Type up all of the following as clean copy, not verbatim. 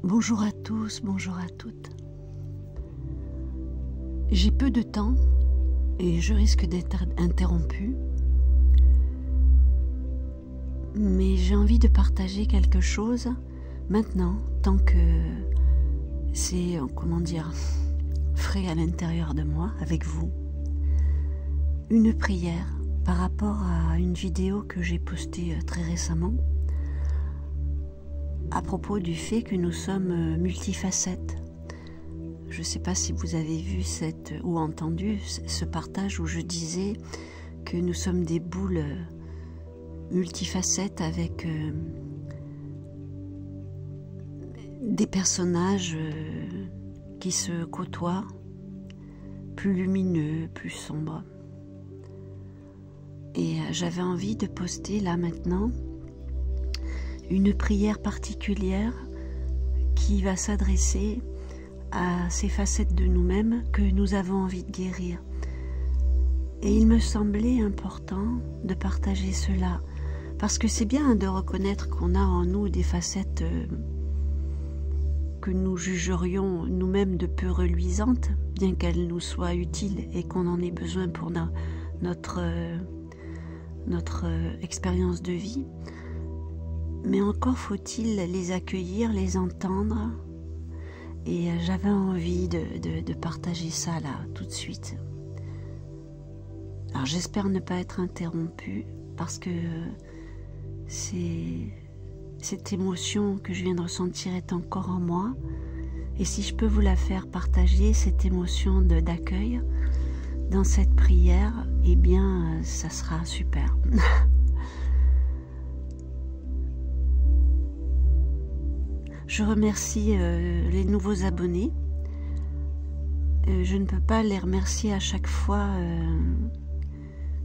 Bonjour à tous, bonjour à toutes. J'ai peu de temps et je risque d'être interrompue, mais j'ai envie de partager quelque chose maintenant, tant que c'est, frais à l'intérieur de moi, avec vous. Une prière par rapport à une vidéo que j'ai postée très récemment, à propos du fait que nous sommes multifacettes. Je ne sais pas si vous avez vu ou entendu ce partage où je disais que nous sommes des boules multifacettes avec des personnages qui se côtoient, plus lumineux, plus sombres. Et j'avais envie de poster là maintenant une prière particulière qui va s'adresser à ces facettes de nous-mêmes que nous avons envie de guérir. Et il me semblait important de partager cela, parce que c'est bien de reconnaître qu'on a en nous des facettes que nous jugerions nous-mêmes de peu reluisantes, bien qu'elles nous soient utiles et qu'on en ait besoin pour notre expérience de vie. Mais encore faut-il les accueillir, les entendre. Et j'avais envie de partager ça là, tout de suite. Alors j'espère ne pas être interrompue, parce que cette émotion que je viens de ressentir est encore en moi. Et si je peux vous la faire partager, cette émotion d'accueil dans cette prière, eh bien ça sera super. Je remercie les nouveaux abonnés. Je ne peux pas les remercier à chaque fois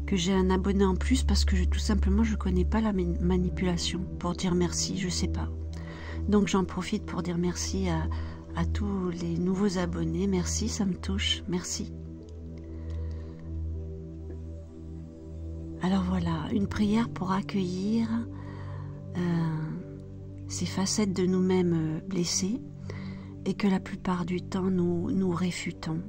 que j'ai un abonné en plus, parce que tout simplement je ne connais pas la manipulation pour dire merci, je ne sais pas. Donc j'en profite pour dire merci à tous les nouveaux abonnés. Merci, ça me touche, merci. Alors voilà, une prière pour accueillir ces facettes de nous-mêmes blessées et que la plupart du temps nous réfutons.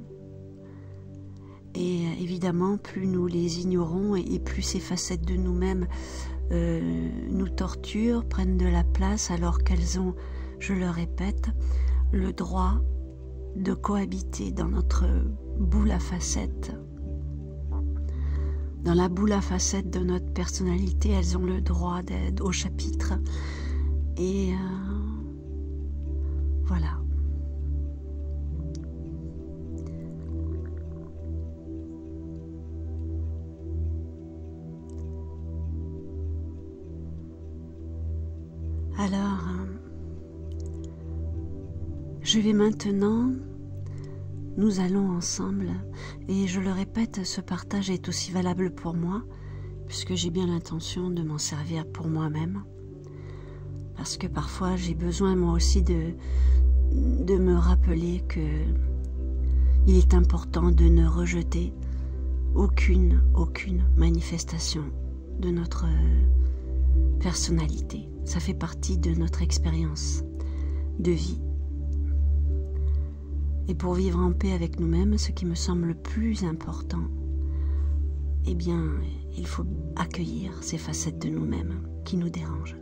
Et évidemment, plus nous les ignorons et plus ces facettes de nous-mêmes nous torturent, prennent de la place, alors qu'elles ont, je le répète, le droit de cohabiter dans notre boule à facettes. Dans la boule à facettes de notre personnalité, elles ont le droit d'être au chapitre. Et voilà. Alors, je vais maintenant, nous allons ensemble, et je le répète, ce partage est aussi valable pour moi, puisque j'ai bien l'intention de m'en servir pour moi-même. Parce que parfois j'ai besoin moi aussi de me rappeler que il est important de ne rejeter aucune manifestation de notre personnalité. Ça fait partie de notre expérience de vie. Et pour vivre en paix avec nous-mêmes, ce qui me semble le plus important, eh bien, il faut accueillir ces facettes de nous-mêmes qui nous dérangent.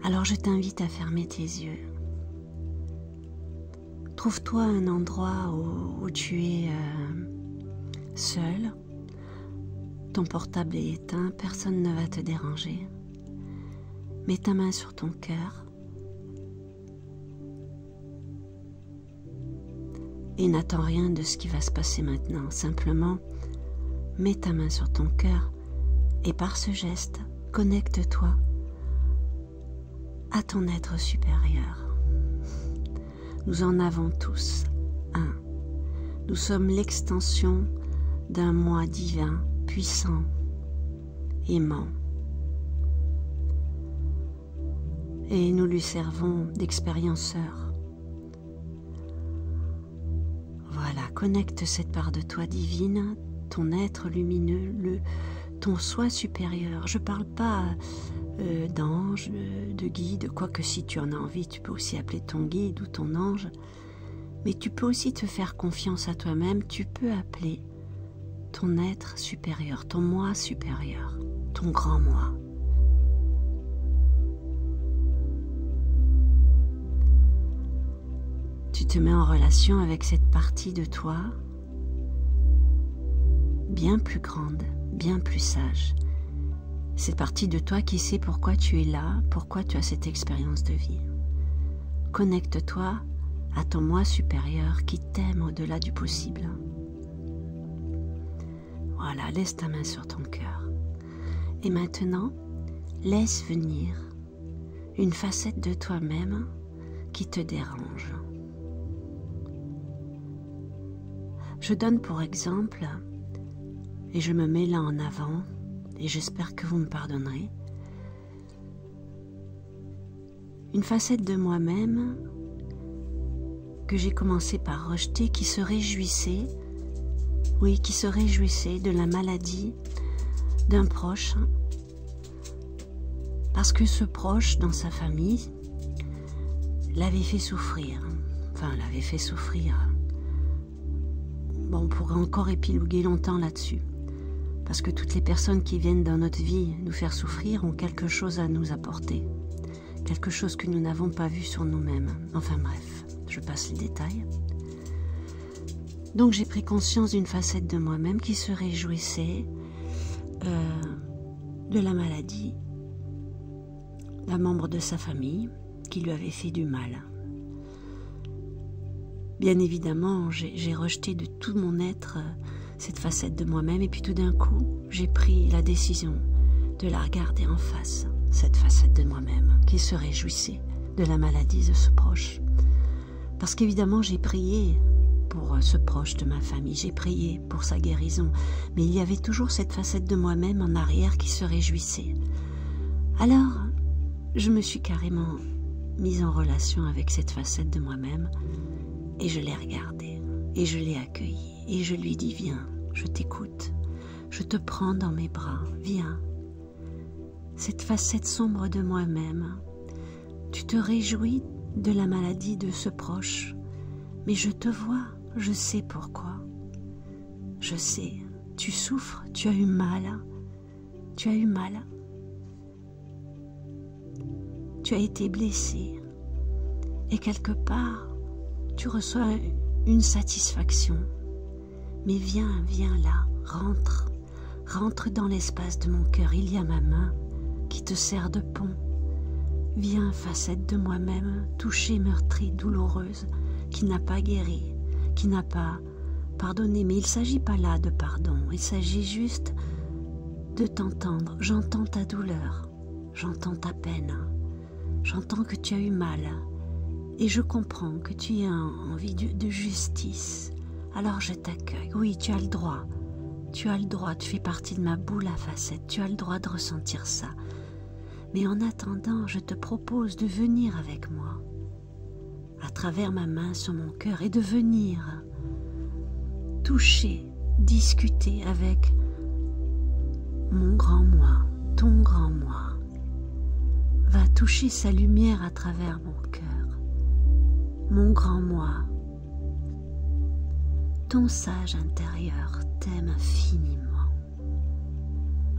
Alors je t'invite à fermer tes yeux. Trouve-toi un endroit où tu es seul. Ton portable est éteint, personne ne va te déranger. Mets ta main sur ton cœur et n'attends rien de ce qui va se passer maintenant. Simplement, mets ta main sur ton cœur et par ce geste, connecte-toi à ton être supérieur. Nous en avons tous un. Nous sommes l'extension d'un moi divin, puissant, aimant. Et nous lui servons d'expérienceur. Voilà, connecte cette part de toi divine, ton être lumineux, ton soi supérieur. Je ne parle pas d'ange, de guide, quoique si tu en as envie, tu peux aussi appeler ton guide ou ton ange. Mais tu peux aussi te faire confiance à toi-même, tu peux appeler ton être supérieur, ton moi supérieur, ton grand moi. Tu te mets en relation avec cette partie de toi bien plus grande, bien plus sage. Cette partie de toi qui sait pourquoi tu es là, pourquoi tu as cette expérience de vie. Connecte-toi à ton moi supérieur qui t'aime au-delà du possible. Voilà, laisse ta main sur ton cœur. Et maintenant, laisse venir une facette de toi-même qui te dérange. Je donne pour exemple, et je me mets là en avant, et j'espère que vous me pardonnerez, une facette de moi-même que j'ai commencé par rejeter, qui se réjouissait, oui, qui se réjouissait de la maladie d'un proche, parce que ce proche, dans sa famille, l'avait fait souffrir. Enfin, l'avait fait souffrir. Bon, on pourrait encore épiloguer longtemps là-dessus. Parce que toutes les personnes qui viennent dans notre vie nous faire souffrir ont quelque chose à nous apporter. Quelque chose que nous n'avons pas vu sur nous-mêmes. Enfin bref, je passe les détails. Donc j'ai pris conscience d'une facette de moi-même qui se réjouissait de la maladie d'un membre de sa famille qui lui avait fait du mal. Bien évidemment, j'ai rejeté de tout mon être cette facette de moi-même et puis tout d'un coup, j'ai pris la décision de la regarder en face, cette facette de moi-même qui se réjouissait de la maladie de ce proche. Parce qu'évidemment, j'ai prié pour ce proche de ma famille, j'ai prié pour sa guérison, mais il y avait toujours cette facette de moi-même en arrière qui se réjouissait. Alors, je me suis carrément mise en relation avec cette facette de moi-même et je l'ai regardée et je l'ai accueillie et je lui dis « Viens, je t'écoute, je te prends dans mes bras, viens. » Cette facette sombre de moi-même, tu te réjouis de la maladie de ce proche, mais je te vois, je sais pourquoi. Je sais, tu souffres, tu as eu mal, tu as eu mal. Tu as été blessé et quelque part, tu reçois une satisfaction. Mais viens, viens là, rentre, rentre dans l'espace de mon cœur. Il y a ma main qui te sert de pont. Viens, facette de moi-même, touchée, meurtrie, douloureuse, qui n'a pas guéri, qui n'a pas pardonné. Mais il ne s'agit pas là de pardon, il s'agit juste de t'entendre. J'entends ta douleur, j'entends ta peine, j'entends que tu as eu mal. Et je comprends que tu as envie de justice. Alors je t'accueille. Oui, tu as le droit. Tu as le droit, tu fais partie de ma boule à facettes. Tu as le droit de ressentir ça. Mais en attendant, je te propose de venir avec moi, à travers ma main sur mon cœur, et de venir toucher, discuter avec mon grand moi, ton grand moi. Va toucher sa lumière à travers mon cœur. Mon grand moi, ton sage intérieur t'aime infiniment.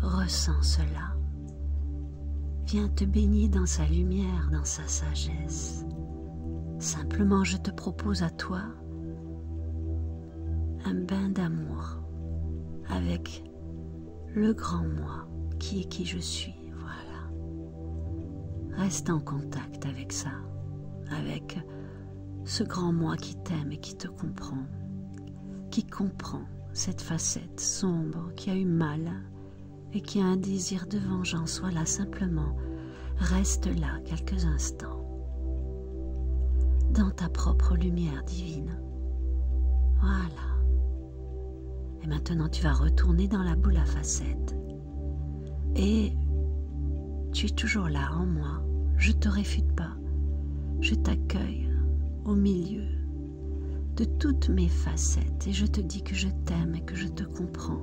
Ressens cela. Viens te baigner dans sa lumière, dans sa sagesse. Simplement, je te propose à toi un bain d'amour avec le grand moi qui est qui je suis. Voilà. Reste en contact avec ça, avec ce grand moi qui t'aime et qui te comprend, qui comprend cette facette sombre qui a eu mal et qui a un désir de vengeance. Voilà, simplement, reste là quelques instants, dans ta propre lumière divine. Voilà. Et maintenant, tu vas retourner dans la boule à facettes. Et tu es toujours là en moi. Je ne te réfute pas. Je t'accueille au milieu de toutes mes facettes et je te dis que je t'aime et que je te comprends.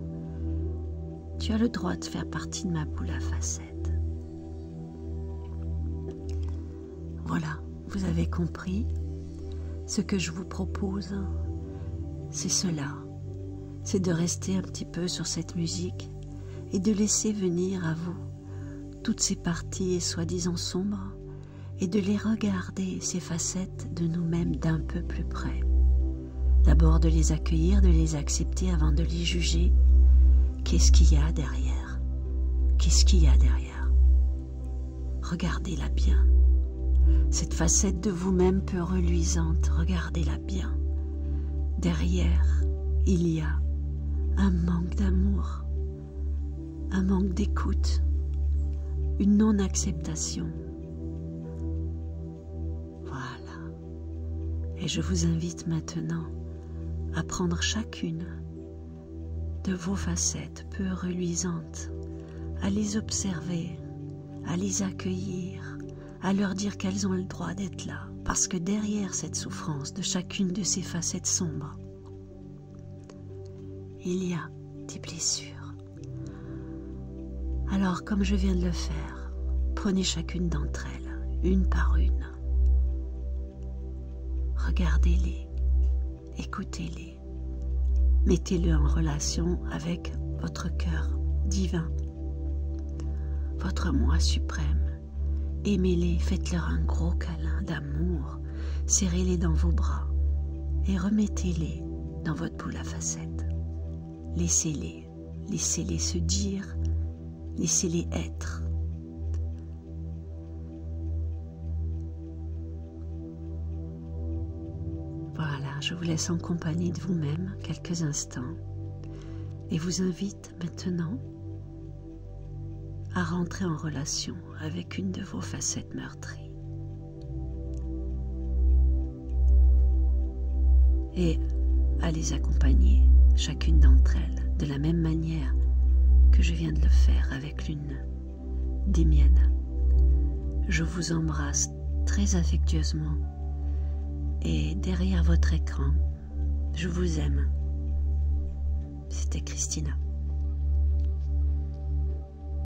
Tu as le droit de faire partie de ma boule à facettes. Voilà, vous avez compris. Ce que je vous propose, c'est cela. C'est de rester un petit peu sur cette musique et de laisser venir à vous toutes ces parties soi-disant sombres et de les regarder, ces facettes de nous-mêmes d'un peu plus près. D'abord de les accueillir, de les accepter avant de les juger. Qu'est-ce qu'il y a derrière? Qu'est-ce qu'il y a derrière? Regardez-la bien. Cette facette de vous-même peu reluisante, regardez-la bien. Derrière, il y a un manque d'amour, un manque d'écoute, une non-acceptation. Voilà. Et je vous invite maintenant à prendre chacune de vos facettes peu reluisantes, à les observer, à les accueillir, à leur dire qu'elles ont le droit d'être là, parce que derrière cette souffrance de chacune de ces facettes sombres, il y a des blessures. Alors, comme je viens de le faire, prenez chacune d'entre elles, une par une. Regardez-les, écoutez-les, mettez-les en relation avec votre cœur divin, votre moi suprême. Aimez-les, faites-leur un gros câlin d'amour, serrez-les dans vos bras et remettez-les dans votre boule à facettes. Laissez-les se dire, laissez-les être. Voilà, je vous laisse en compagnie de vous-même quelques instants et vous invite maintenant à rentrer en relation avec une de vos facettes meurtries. Et à les accompagner, chacune d'entre elles, de la même manière que je viens de le faire avec l'une des miennes. Je vous embrasse très affectueusement et derrière votre écran, je vous aime. C'était Christina.